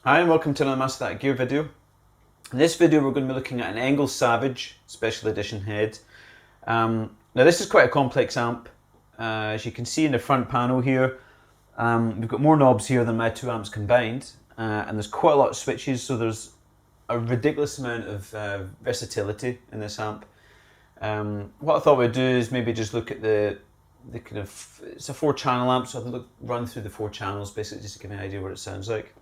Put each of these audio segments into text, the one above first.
Hi and welcome to another MasterThatGear video. In this video we're going to be looking at an ENGL Savage Special Edition head. Now this is quite a complex amp. As you can see in the front panel here, we've got more knobs here than my two amps combined, and there's quite a lot of switches, so there's a ridiculous amount of versatility in this amp. What I thought we'd do is maybe just look at the kind of, it's a 4-channel amp, so I'll run through the 4 channels basically just to give you an idea what it sounds like.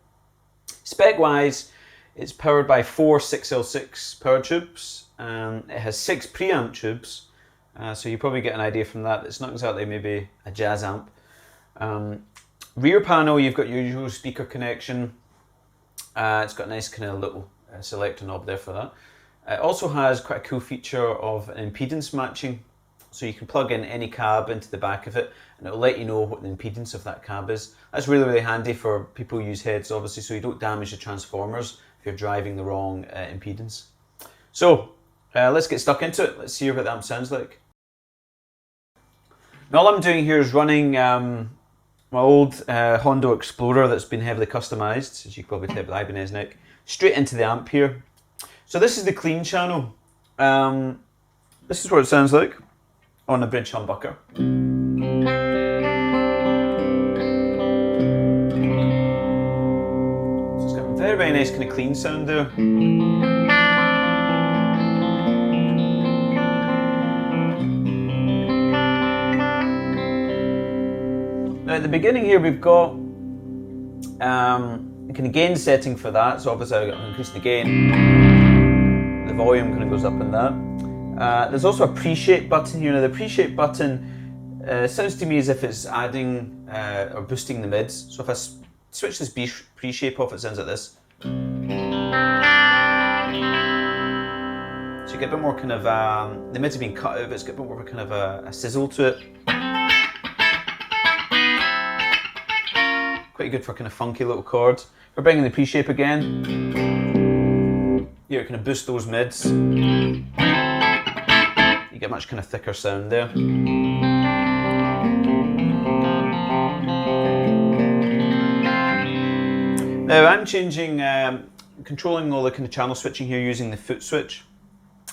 Spec wise, it's powered by 4 6L6 power tubes. It has 6 preamp tubes, so you probably get an idea from that. It's not exactly maybe a jazz amp. Rear panel, you've got your usual speaker connection. It's got a nice kind of little selector knob there for that. It also has quite a cool feature of an impedance matching. So you can plug in any cab into the back of it and it'll let you know what the impedance of that cab is. That's really, really handy for people who use heads, obviously, so you don't damage the transformers if you're driving the wrong impedance. So let's get stuck into it. Let's see what the amp sounds like. Now all I'm doing here is running my old Hondo Explorer that's been heavily customized, as you can probably tell by the Ibanez neck, straight into the amp here. So this is the clean channel. This is what it sounds like on a bridge humbucker. So it's got a very, very nice kind of clean sound there. Now at the beginning here we've got kind of gain setting for that, so obviously I've got to increase the gain. The volume kind of goes up in that. There's also a pre-shape button here. Now the pre-shape button sounds to me as if it's adding or boosting the mids. So if I switch this pre-shape off, it sounds like this. So you get a bit more kind of, the mids have been cut out, but it's got a bit more of a kind of a sizzle to it. Quite good for kind of funky little chords. We're bringing the pre-shape again. Here it kind of boosts those mids. You get much kind of thicker sound there. Now I'm changing, controlling all the kind of channel switching here using the foot switch,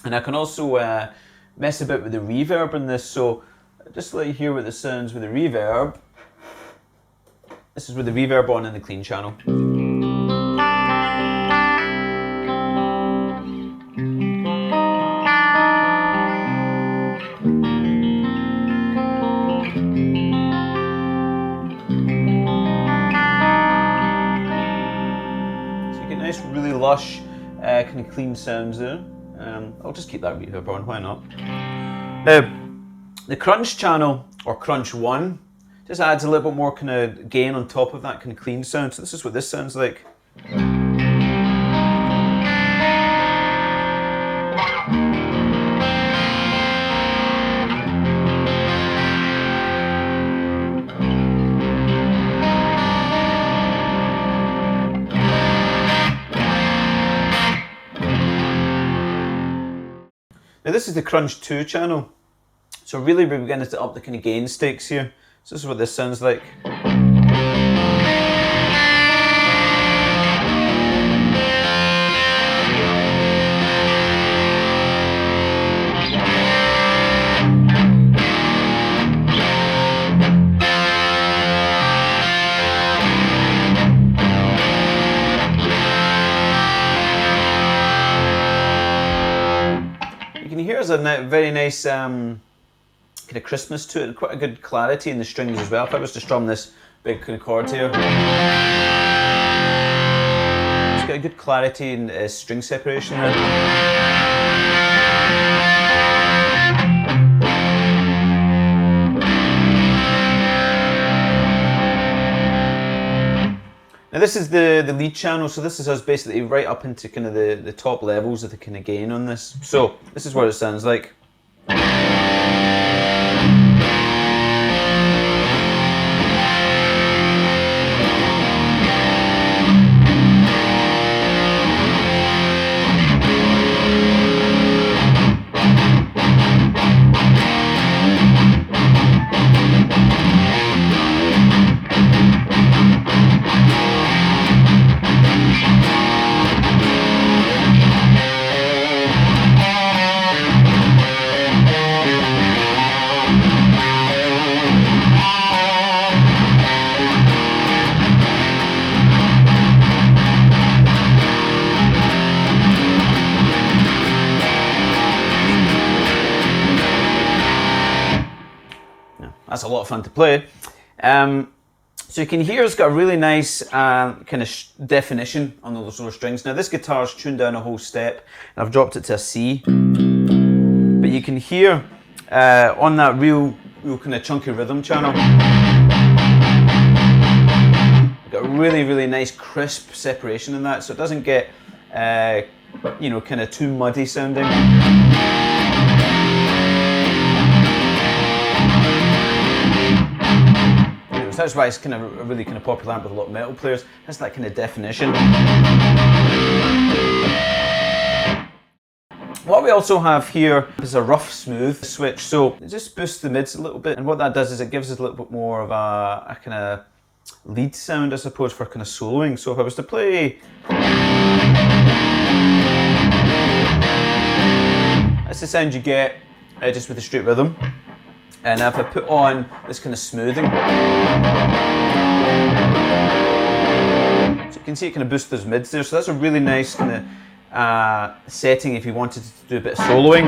and I can also mess about with the reverb in this. So just to let you hear what this sounds with the reverb. This is with the reverb on in the clean channel. Really lush, kind of clean sounds there. I'll just keep that reverb on, why not? Now, the crunch channel, or crunch 1, just adds a little bit more kind of gain on top of that kind of clean sound. So this is what this sounds like. Now this is the Crunch 2 channel, so really we're beginning to up the kind of gain stakes here. So this is what this sounds like. You can hear there's a very nice kind of crispness to it, and quite a good clarity in the strings as well. If I was to strum this big kind of chord here, it's got a good clarity and string separation there. Now this is the lead channel, so this is us basically right up into kind of the top levels of the kind of gain on this. So this is what it sounds like. That's a lot of fun to play. So you can hear it's got a really nice kind of definition on those lower strings. Now this guitar is tuned down a whole step, and I've dropped it to a C. But you can hear on that real kind of chunky rhythm channel, got a really nice crisp separation in that, so it doesn't get you know, kind of too muddy sounding. So that's why it's kind of a really kind of popular amp with a lot of metal players. That's that kind of definition. What we also have here is a rough smooth switch, so it just boosts the mids a little bit, and what that does is it gives us a little bit more of a kind of lead sound, I suppose, for kind of soloing. So if I was to play, that's the sound you get just with the straight rhythm. And if I put on this kind of smoothing, so you can see it kind of boosts those mids there. So that's a really nice kind of setting if you wanted to do a bit of soloing.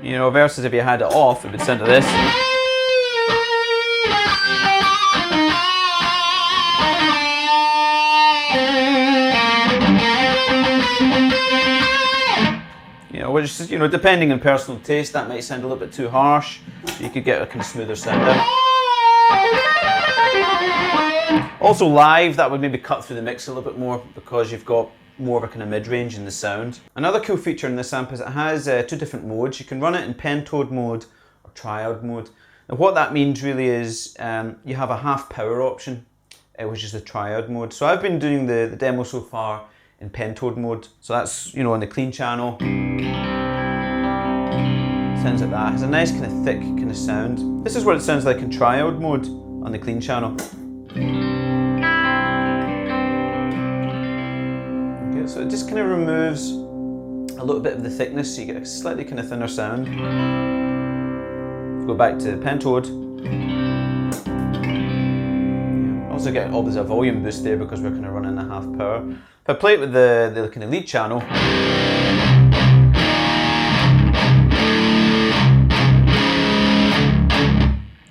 You know, versus if you had it off, it would sound like this. You know, which is, you know, depending on personal taste, that might sound a little bit too harsh. You could get a kind of smoother sound out. Also live, that would maybe cut through the mix a little bit more because you've got more of a kind of mid-range in the sound. Another cool feature in this amp is it has two different modes. You can run it in pentode mode or triode mode. Now what that means really is you have a half power option, which is the triode mode. So I've been doing the demo so far in pentode mode. So that's, you know, on the clean channel. Sounds like that. It has a nice kind of thick kind of sound. This is what it sounds like in triode mode on the clean channel. So it just kind of removes a little bit of the thickness, so you get a slightly kind of thinner sound. Go back to pentode. Also get obviously a volume boost there because we're kind of running a half power. If I play it with the kind of lead channel,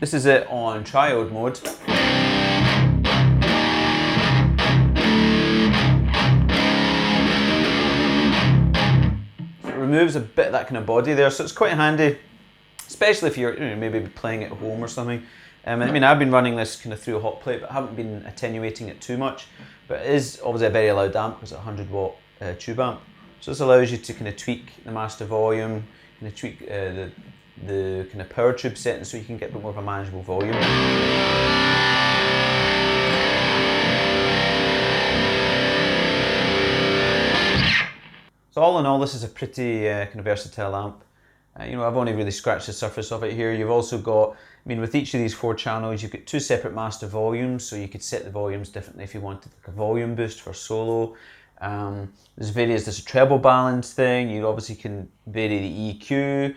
this is it on triode mode. Removes a bit of that kind of body there, so it's quite handy, especially if you're, you know, maybe playing at home or something. I mean, I've been running this kind of through a hot plate, but I haven't been attenuating it too much. But it is obviously a very loud amp because it's a 100 watt tube amp. So this allows you to kind of tweak the master volume, kind of tweak the kind of power tube setting so you can get a bit more of a manageable volume. So all in all, this is a pretty kind of versatile amp. You know, I've only really scratched the surface of it here. You've also got, I mean, with each of these 4 channels, you've got 2 separate master volumes, so you could set the volumes differently if you wanted like a volume boost for solo. There's a treble balance thing. You obviously can vary the EQ.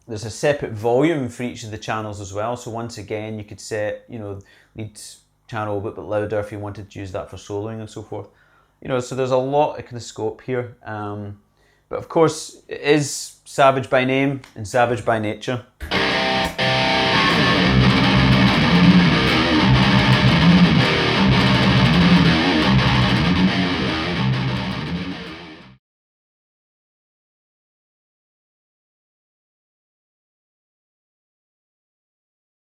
There's a separate volume for each of the channels as well. So once again, you could set, you know, lead channel a bit louder if you wanted to use that for soloing and so forth. You know, so there's a lot of kind of scope here. But of course, it is Savage by name and Savage by nature.